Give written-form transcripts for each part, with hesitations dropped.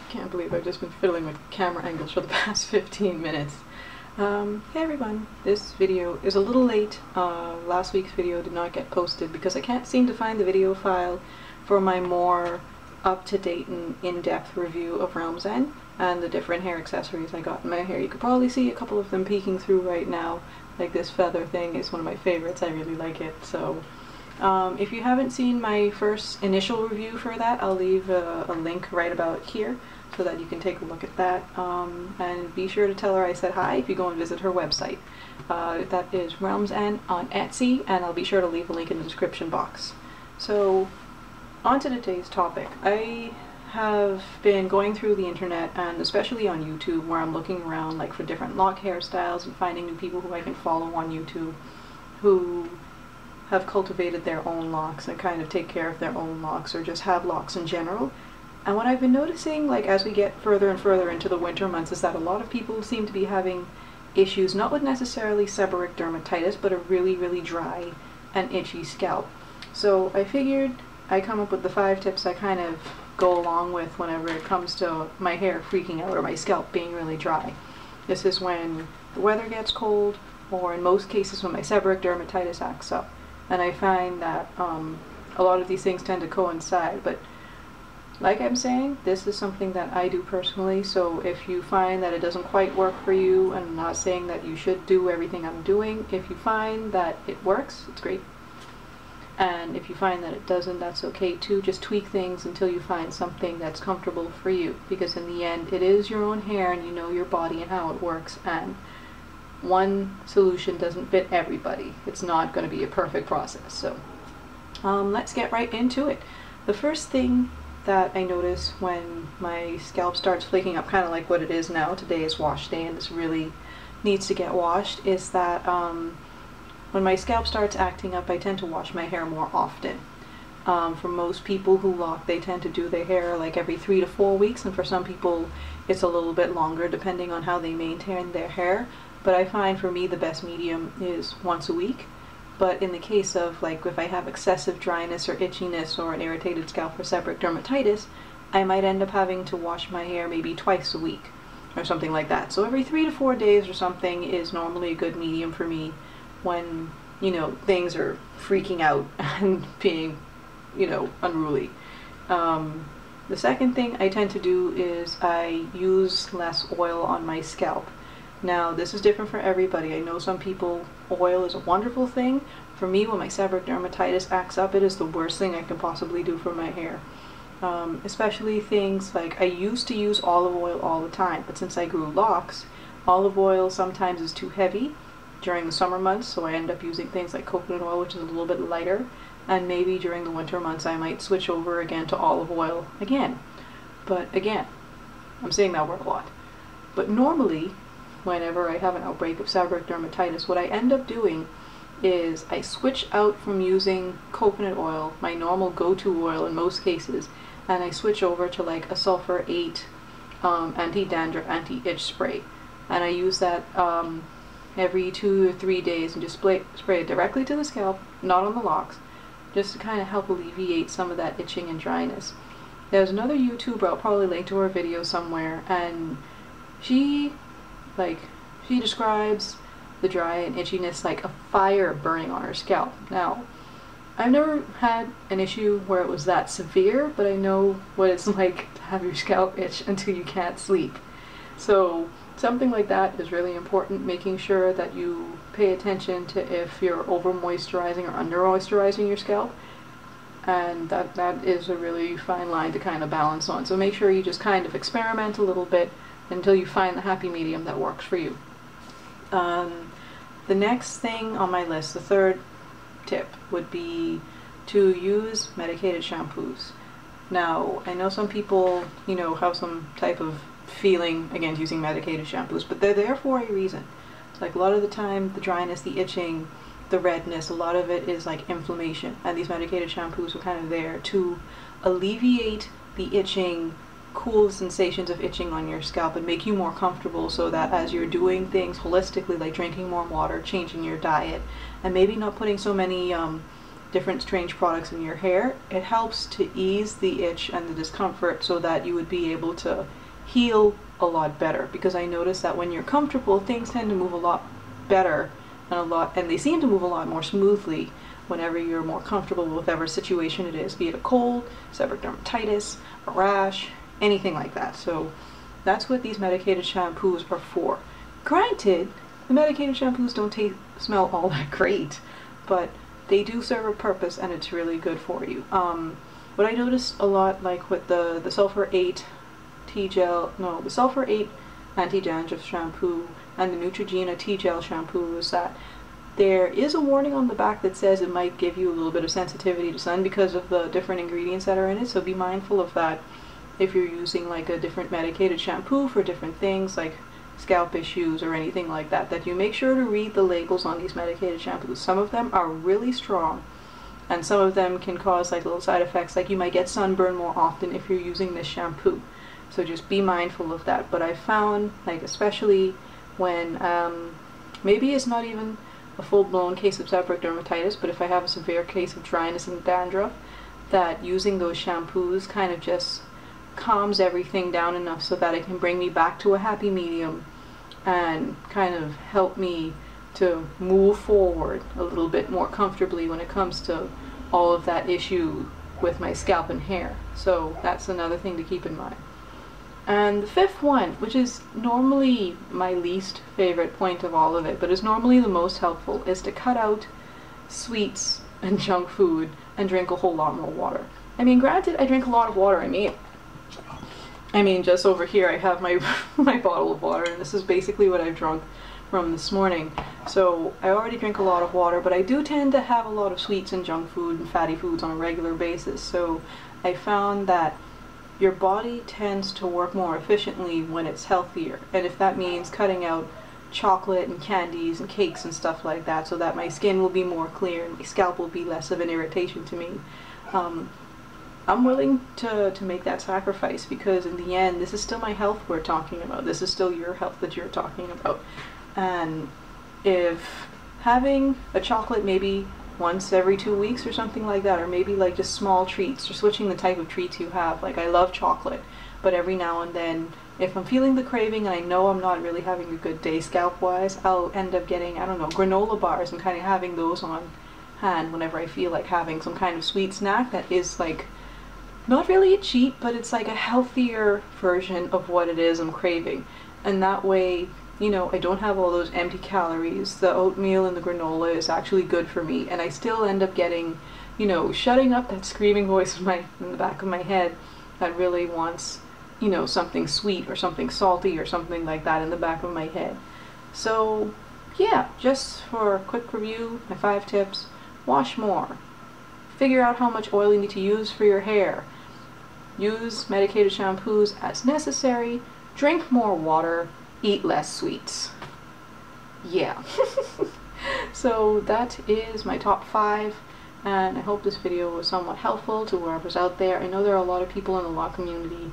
Can't believe I've just been fiddling with camera angles for the past 15 minutes. Hey everyone, this video is a little late. Last week's video did not get posted because I can't seem to find the video file for my more up-to-date and in-depth review of Realm's End and the different hair accessories I got in my hair. You could probably see a couple of them peeking through right now. Like this feather thing is one of my favorites. I really like it. So if you haven't seen my first initial review for that, I'll leave a link right about here so that you can take a look at that. And be sure to tell her I said hi if you go and visit her website. That is Realm's End on Etsy, and I'll be sure to leave a link in the description box. So on to today's topic. I have been going through the internet, and especially on YouTube, where I'm looking around like for different lock hairstyles and finding new people who I can follow on YouTube who have cultivated their own locks and kind of take care of their own locks or just have locks in general. And what I've been noticing, like as we get further and further into the winter months, is that a lot of people seem to be having issues, not with necessarily seborrheic dermatitis, but a really dry and itchy scalp. So I figured I come up with the 5 tips I kind of go along with whenever it comes to my hair freaking out or my scalp being really dry. This is when the weather gets cold, or in most cases when my seborrheic dermatitis acts up. And I find that a lot of these things tend to coincide, but like I'm saying, this is something that I do personally, so if you find that it doesn't quite work for you, and I'm not saying that you should do everything I'm doing, if you find that it works, it's great. And if you find that it doesn't, that's okay too. Just tweak things until you find something that's comfortable for you, because in the end, it is your own hair and you know your body and how it works, and one solution doesn't fit everybody. It's not going to be a perfect process. So let's get right into it. The first thing that I notice when my scalp starts flaking up, kind of like what it is now, today is wash day and this really needs to get washed, is that when my scalp starts acting up, I tend to wash my hair more often. For most people who lock, they tend to do their hair like every 3 to 4 weeks, and for some people it's a little bit longer depending on how they maintain their hair. But I find for me the best medium is once a week. But in the case of like if I have excessive dryness or itchiness or an irritated scalp for seborrheic dermatitis, I might end up having to wash my hair maybe twice a week or something like that. So every 3 to 4 days or something is normally a good medium for me when, you know, things are freaking out and being, you know, unruly. The second thing I tend to do is I use less oil on my scalp. Now, this is different for everybody. I know some people, oil is a wonderful thing. For me, when my seborrheic dermatitis acts up, it is the worst thing I can possibly do for my hair. Especially things like, I used to use olive oil all the time, but since I grew locks, olive oil sometimes is too heavy during the summer months, so I end up using things like coconut oil, which is a little bit lighter, and maybe during the winter months I might switch over again to olive oil again. But again, I'm saying that word a lot. But normally, whenever I have an outbreak of seborrheic dermatitis, what I end up doing is I switch out from using coconut oil, my normal go-to oil in most cases, and I switch over to like a sulfur 8 anti-dandruff, anti-itch spray. And I use that every 2 or 3 days and just spray it directly to the scalp, not on the locks, just to kind of help alleviate some of that itching and dryness. There's another YouTuber, I'll probably link to her video somewhere, and she describes the dry and itchiness like a fire burning on her scalp. Now, I've never had an issue where it was that severe, but I know what it's like to have your scalp itch until you can't sleep. So something like that is really important, making sure that you pay attention to if you're over moisturizing or under moisturizing your scalp, and that is a really fine line to kind of balance on. So make sure you just kind of experiment a little bit until you find the happy medium that works for you. The next thing on my list, the third tip, would be to use medicated shampoos. Now, I know some people, you know, have some type of feeling against using medicated shampoos, but they're there for a reason. Like a lot of the time, the dryness, the itching, the redness, a lot of it is like inflammation, and these medicated shampoos are kind of there to alleviate the itching, cool sensations of itching on your scalp and make you more comfortable, so that as you're doing things holistically, like drinking more water, changing your diet, and maybe not putting so many different strange products in your hair, it helps to ease the itch and the discomfort so that you would be able to heal a lot better. Because I notice that when you're comfortable, things tend to move a lot better and they seem to move a lot more smoothly whenever you're more comfortable with whatever situation it is, be it a cold, seborrheic dermatitis, a rash, anything like that. So that's what these medicated shampoos are for. Granted, the medicated shampoos don't smell all that great, but they do serve a purpose and it's really good for you. What I noticed a lot, like with the sulfur 8 the sulfur 8 anti-dandruff shampoo and the Neutrogena T-gel shampoo, is that there is a warning on the back that says it might give you a little bit of sensitivity to sun because of the different ingredients that are in it, so be mindful of that if you're using like a different medicated shampoo for different things like scalp issues or anything like that, that you make sure to read the labels on these medicated shampoos. Some of them are really strong and some of them can cause like little side effects, like you might get sunburn more often if you're using this shampoo. So just be mindful of that. But I found, like, especially when maybe it's not even a full-blown case of seborrheic dermatitis, but if I have a severe case of dryness and dandruff, that using those shampoos kind of just calms everything down enough so that it can bring me back to a happy medium and kind of help me to move forward a little bit more comfortably when it comes to all of that issue with my scalp and hair. So that's another thing to keep in mind. And the fifth one, which is normally my least favorite point of all of it, but is normally the most helpful, is to cut out sweets and junk food and drink a whole lot more water. I mean, granted, I drink a lot of water. I mean, just over here I have my my bottle of water, and this is basically what I've drunk from this morning. So I already drink a lot of water, but I do tend to have a lot of sweets and junk food and fatty foods on a regular basis. So I found that your body tends to work more efficiently when it's healthier, and if that means cutting out chocolate and candies and cakes and stuff like that so that my skin will be more clear and my scalp will be less of an irritation to me, I'm willing to make that sacrifice, because in the end this is still my health we're talking about. This is still your health that you're talking about. And if having a chocolate maybe once every 2 weeks or something like that, or maybe like just small treats, or switching the type of treats you have. Like, I love chocolate, but every now and then if I'm feeling the craving and I know I'm not really having a good day scalp wise, I'll end up getting, I don't know, granola bars and kind of having those on hand whenever I feel like having some kind of sweet snack that is like not really a cheat, but it's like a healthier version of what it is I'm craving. And that way, you know, I don't have all those empty calories. The oatmeal and the granola is actually good for me, and I still end up getting, you know, shutting up that screaming voice in the back of my head that really wants, you know, something sweet or something salty or something like that in the back of my head. So yeah, just for a quick review, my 5 tips: wash more, figure out how much oil you need to use for your hair, use medicated shampoos as necessary, drink more water, eat less sweets. Yeah. So that is my top 5, and I hope this video was somewhat helpful to whoever's out there. I know there are a lot of people in the law community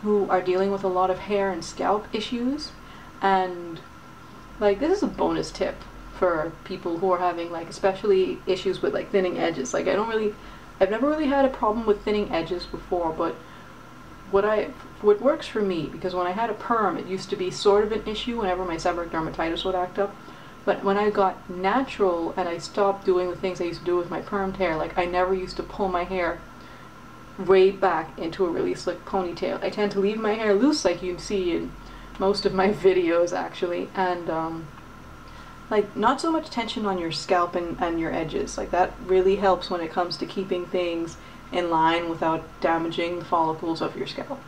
who are dealing with a lot of hair and scalp issues, and like, this is a bonus tip for people who are having, like, especially issues with like thinning edges. Like, I've never really had a problem with thinning edges before, but what works for me, because when I had a perm it used to be sort of an issue whenever my seborrheic dermatitis would act up, but when I got natural and I stopped doing the things I used to do with my permed hair, like, I never used to pull my hair way back into a really slick ponytail. I tend to leave my hair loose, like you can see in most of my videos actually, and like, not so much tension on your scalp and your edges. Like, that really helps when it comes to keeping things in line without damaging the follicles of your scalp.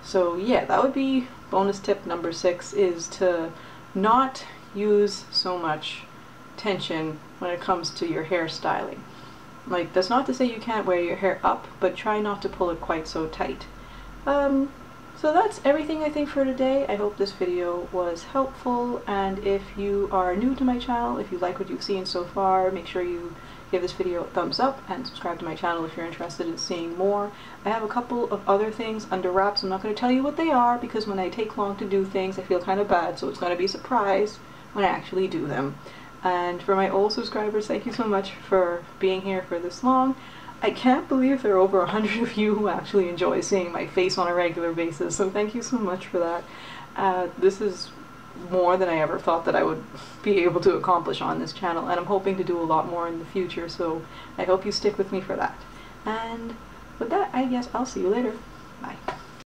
So yeah, that would be bonus tip number 6, is to not use so much tension when it comes to your hair styling. Like, that's not to say you can't wear your hair up, but try not to pull it quite so tight. So that's everything I think for today. I hope this video was helpful, and if you are new to my channel, if you like what you've seen so far, make sure you give this video a thumbs up and subscribe to my channel if you're interested in seeing more. I have a couple of other things under wraps. I'm not going to tell you what they are, because when I take long to do things I feel kind of bad, so it's going to be a surprise when I actually do them. And for my old subscribers, thank you so much for being here for this long. I can't believe there are over 100 of you who actually enjoy seeing my face on a regular basis, so thank you so much for that. This is more than I ever thought that I would be able to accomplish on this channel, and I'm hoping to do a lot more in the future, so I hope you stick with me for that. And with that, I guess I'll see you later. Bye.